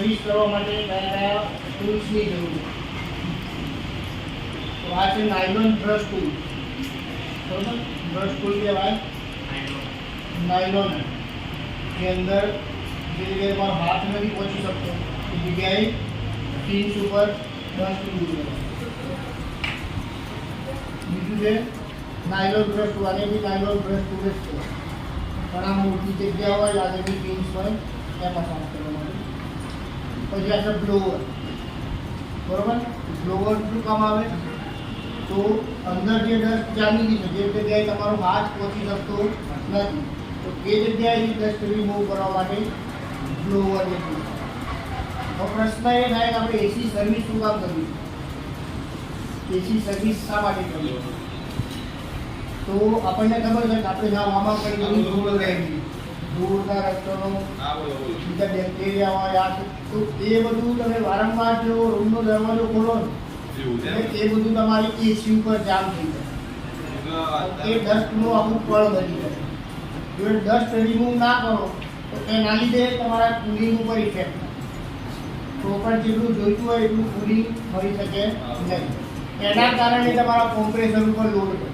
Service કરવા માટે કયા ટૂલ્સની જરૂર છે? તો આ છે નાયલોન બ્રશ ટૂલ, બરોબર. બ્રશ ટૂલ કહેવાય નાયલોન. ની અંદર જે જગ્યાએ તમારો હાથ નથી પહોંચી શકતો એ જગ્યાએ પિન્સ ઉપર બ્રશ ટૂલ મૂકવાનું. બીજું છે નાયલોન બ્રશ ટૂલ. આને બી નાયલોન બ્રશ ટૂલ જ છે, પણ આ મોટી જગ્યા હોય આગળની પિન્સ હોય એમાં સાફ કરવા માટે. પછી આ છે બ્લોવર, બરોબર. બ્લોવર શું કામ આવે? તો અંદર જે ડસ્ટ જામી ગઈ છે, જે જગ્યાએ તમારો હાથ પહોંચી શકતો નથી, તો એ જગ્યાએ ડસ્ટ રિમૂવ કરવા માટે બ્લોવર નીકળે. તો પ્રશ્ન એ થાય કે આપણે એસી સર્વિસ શું કામ કરવી? એસી સર્વિસ શા માટે કરવી? તો આપણને ખબર છે કે આપણે જ્યાં મામા કરી ધૂળ રહી ગઈ, ધૂળના રસ્તોનો બીજા બેક્ટેરિયા હોય આ તો એ બધું તમે વારંવાર જો રૂમનો દરવાજો ખોલો ને એ બધું તમારી એસી ઉપર જામ થઈ જાય, એ ડસ્ટનું આખું પળ બની જાય. જો ડસ્ટ રિમૂવ ના કરો તો એના લીધે તમારા કુલિંગ ઉપર ઇફેક્ટ થાય. તો પણ જેટલું જોઈતું હોય એટલું કુલિંગ મળી શકે નહીં. એના કારણે તમારા કોમ્પ્રેસર ઉપર લોડ પડે.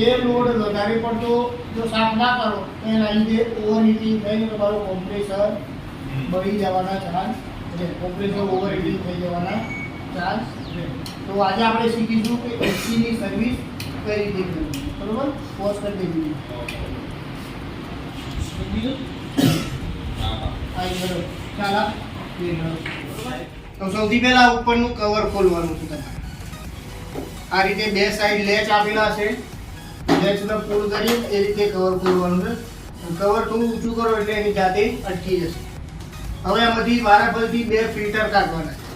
એ લોડ વધારે પડતો જો સાફ ના કરો તો એના લીધે ઓવરહીટિંગ થઈને તમારું કોમ્પ્રેસર બળી જવાના ચાન્સ રહે. કોમ્પ્રેસર ઓવરહીટિંગ થઈ જવાના ચાન્સ રહે. તો આજે આપણે શીખીશું કે એસીની સર્વિસ કઈ રીતે કરવી, બરોબર. પોઝ કરી દેવી. તો સૌથી પહેલા ઉપરનું કવર ખોલવાનું છે તમારે. આ રીતે બે સાઈડ લેચ આપેલા છે, લેચને પુલ કરી એ રીતે કવર ખોલવાનું છે. કવર થોડું ઊંચું કરો એટલે એની જાતે અટકી જશે. હવે આમાંથી વારાફરતી બે ફિલ્ટર કાઢવાના છે.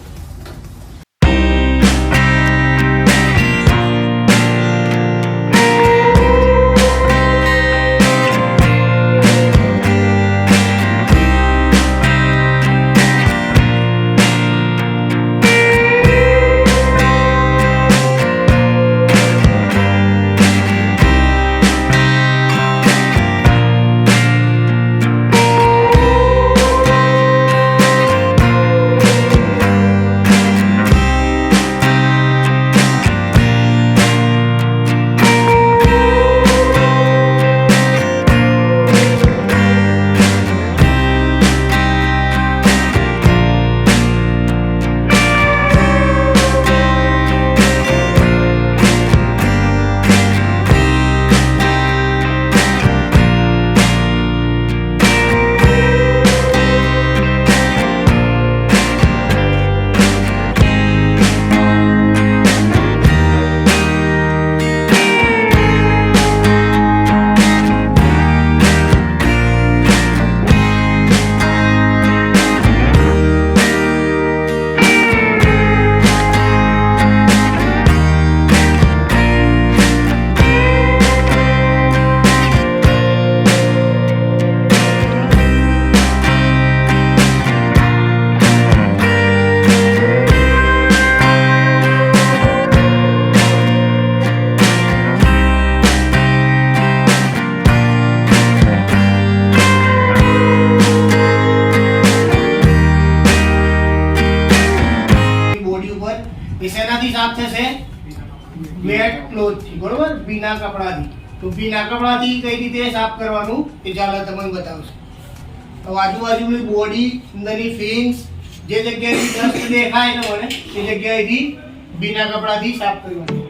શેનાથી સાફ થશે? વેટ ક્લોથથી, બરોબર. ભીના કપડાથી. તો ભીના કપડાથી કઈ રીતે સાફ કરવાનું એ ચાલો તમને બતાવશે. તો આજુબાજુની બોડી, અંદરની ફિન્સ, જે જગ્યાએથી ડસ્ટ દેખાય ને મને એ જગ્યાએથી ભીના કપડાથી સાફ કરવાનું.